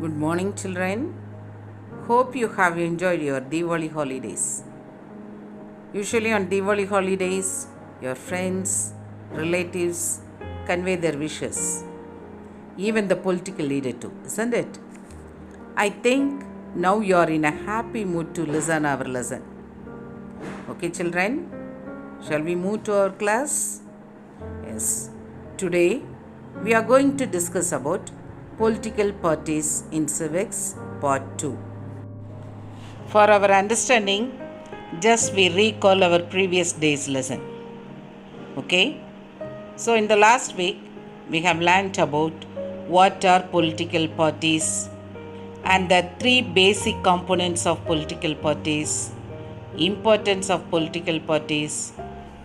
Good morning, children. Hope you have enjoyed your Diwali holidays. Usually on Diwali holidays, your friends, relatives convey their wishes. Even the political leader too, isn't it? I think now you are in a happy mood to listen our lesson. Okay, children, shall we move to our class? Yes. Today we are going to discuss about political parties in civics part 2. For our understanding, just we recall our previous day's lesson. Okay? So in the last week, we have learnt about what are political parties and the 3 basic components of political parties, importance of political parties,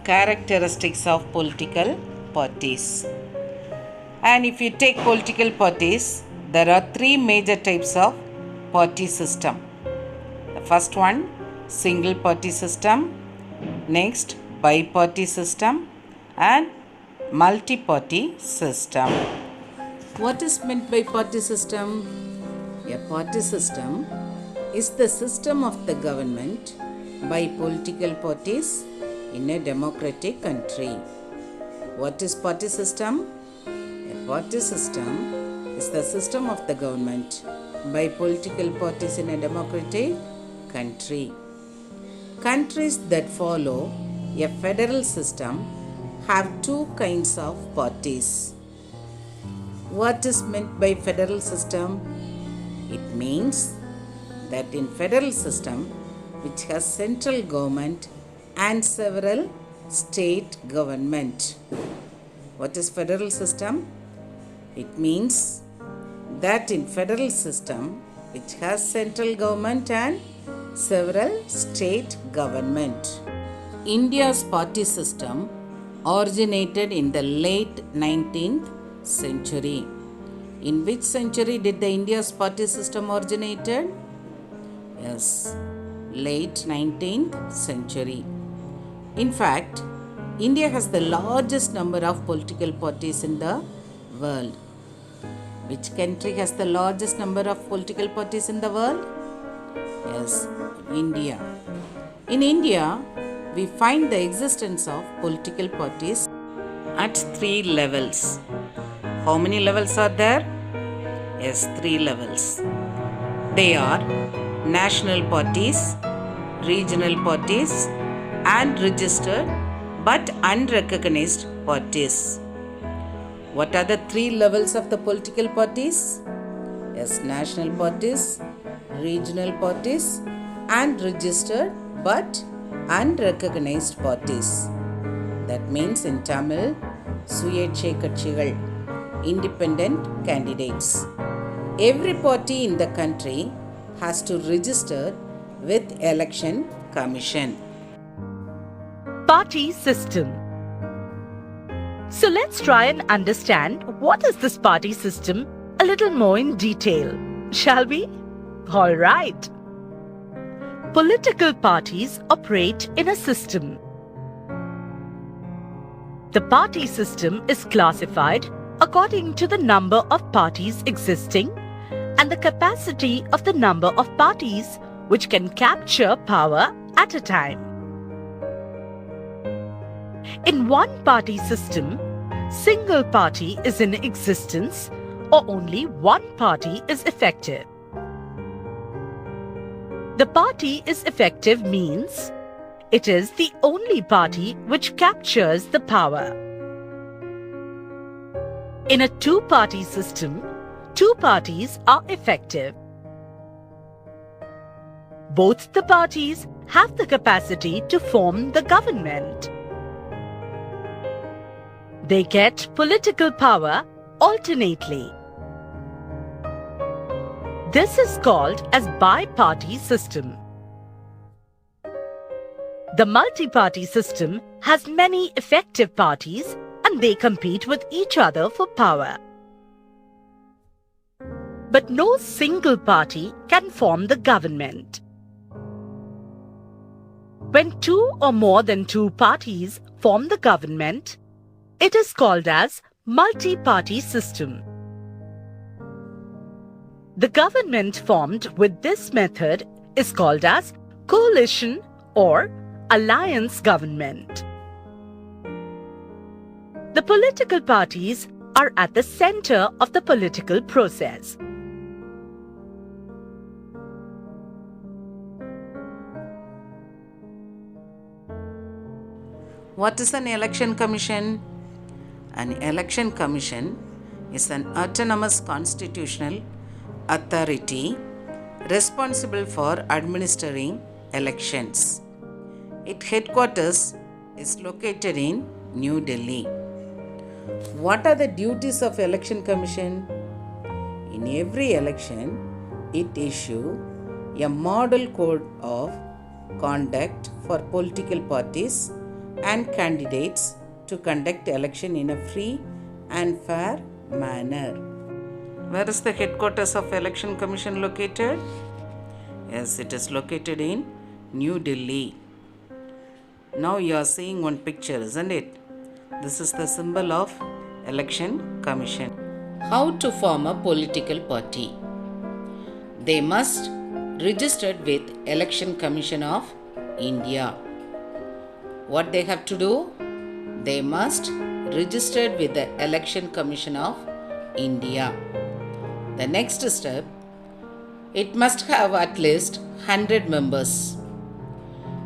characteristics of political parties. And if you take political parties, there are 3 major types of party system. The first one, single party system. Next, bi-party system. And multi-party system. What is meant by party system? A party system is the system of the government by political parties in a democratic country. What is party system? A party system is the system of the government by political parties in a democratic country. Countries that follow a federal system have 2 kinds of parties. What is meant by federal system? It means that in federal system, which has central government and several state government. What is federal system? It means that in federal system, which has central government and several state government. India's party system originated in the late 19th century. In which century did the India's party system originated? Yes, late 19th century. In fact, India has the largest number of political parties in the world. Which country has the largest number of political parties in the world? Yes, India. In India, we find the existence of political parties at 3 levels. How many levels are there? Yes, 3 levels. They are national parties, regional parties, and registered but unrecognized parties. What are the 3 levels of the political parties? Yes, national parties, regional parties, and registered but unrecognized parties. That means in Tamil, Suyechai Katchigal, independent candidates. Every party in the country has to register with Election Commission. Party system. So let's try and understand what is this party system a little more in detail, shall we? All right. Political parties operate in a system. The party system is classified according to the number of parties existing and the capacity of the number of parties which can capture power at a time. In one party system, single party is in existence or only one party is effective. The party is effective means it is the only party which captures the power. In a 2-party system, 2 parties are effective. Both the parties have the capacity to form the government. They get political power alternately. This is called as bi-party system. The multi-party system has many effective parties and they compete with each other for power. But no single party can form the government. When 2 or more than 2 parties form the government, it is called as multi-party system. The government formed with this method is called as coalition or alliance government. The political parties are at the center of the political process. What is an election commission? An election commission is an autonomous constitutional authority responsible for administering elections. Its headquarters is located in New Delhi. What are the duties of election commission? In every election, it issues a model code of conduct for political parties and candidates to conduct election in a free and fair manner. Where is the headquarters of Election Commission located? Yes, it is located in New Delhi. Now you are seeing one picture, isn't it? This is the symbol of Election Commission. How to form a political party? They must register with Election Commission of India. What they have to do? They must register with the Election Commission of India. The next step, it must have at least 100 members.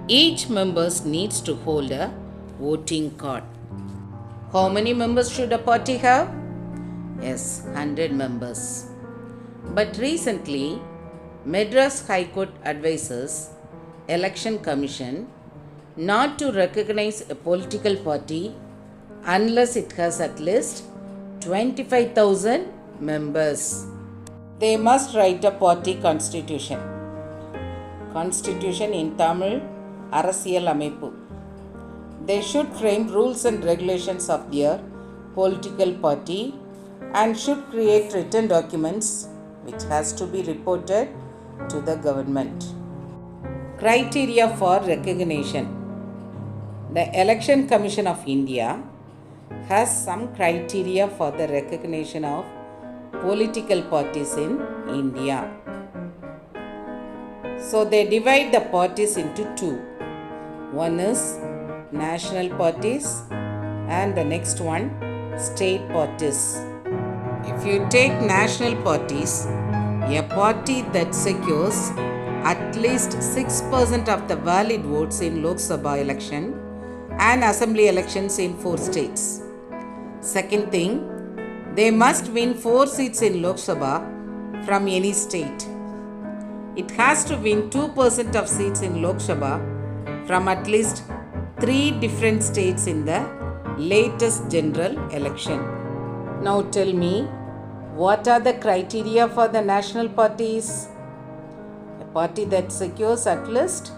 Each member needs to hold a voting card. How many members should a party have? Yes, 100 members. But recently, Madras High Court advises Election Commission not to recognize a political party unless it has at least 25,000 members. They must write a party constitution. Constitution in Tamil, Arasiyal Amaipu. They should frame rules and regulations of their political party and should create written documents which has to be reported to the government. Criteria for recognition. The Election Commission of India has some criteria for the recognition of political parties in India. So they divide the parties into two. One is national parties and the next one state parties. If you take national parties, a party that secures at least 6% of the valid votes in Lok Sabha election and assembly elections in 4 states. Second thing, they must win 4 seats in Lok Sabha from any state. It has to win 2% of seats in Lok Sabha from at least 3 different states in the latest general election. Now tell me, what are the criteria for the national parties? A party that secures at least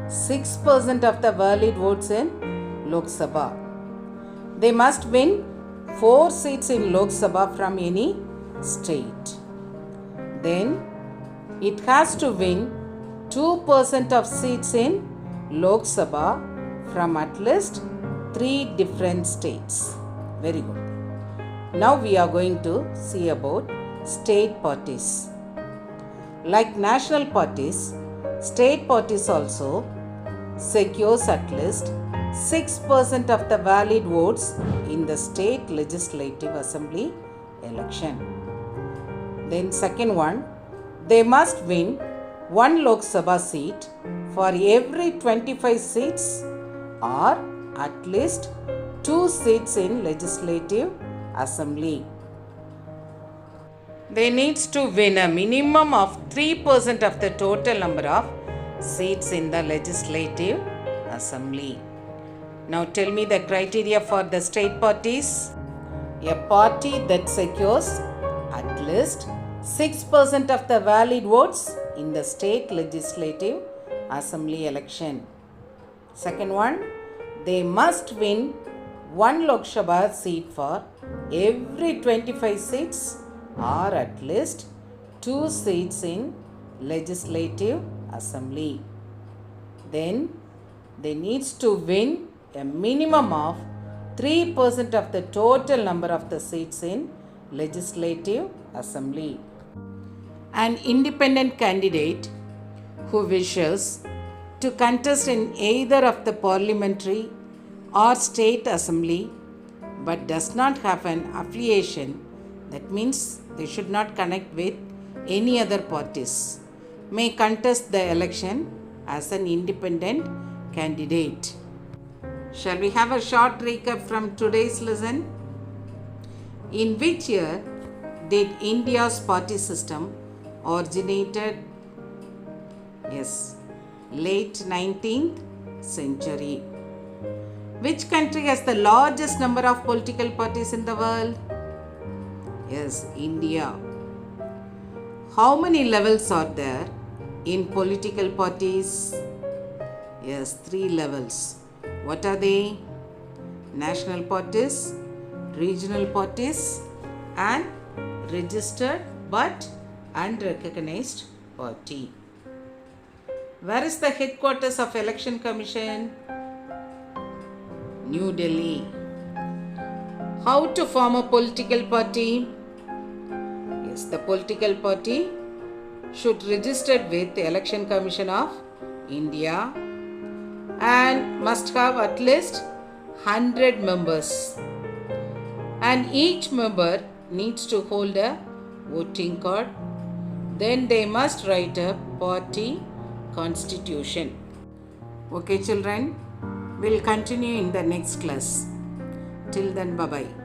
6% of the valid votes in Lok Sabha. They must win 4 seats in Lok Sabha from any state. Then it has to win 2% of seats in Lok Sabha from at least 3 different states. Very good. Now we are going to see about state parties. Like national parties, state parties also secures at least 6% of the valid votes in the state legislative assembly election. Then second one, they must win 1 Lok Sabha seat for every 25 seats or at least 2 seats in legislative assembly. They needs to win a minimum of 3% of the total number of seats in the legislative assembly. Now tell me the criteria for the state parties. A party that secures at least 6% of the valid votes in the state legislative assembly election. Second one, they must win 1 Lok Sabha seat for every 25 seats or at least 2 seats in legislative assembly. Then they needs to win a minimum of 3% of the total number of the seats in legislative assembly. An independent candidate who wishes to contest in either of the parliamentary or state assembly but does not have an affiliation, that means they should not connect with any other parties, may contest the election as an independent candidate. Shall we have a short recap from today's lesson? In which year did India's party system originated? Yes, late 19th century. Which country has the largest number of political parties in the world? Yes, India. How many levels are there in political parties? Yes, 3 levels. What are they? National parties, regional parties, and registered but unrecognized party. Where is the headquarters of Election Commission? New Delhi. How to form a political party? Yes, the political party should register with the Election Commission of India and must have at least 100 members. And each member needs to hold a voting card. Then they must write a party constitution. Okay, children, we'll continue in the next class. Till then, bye-bye.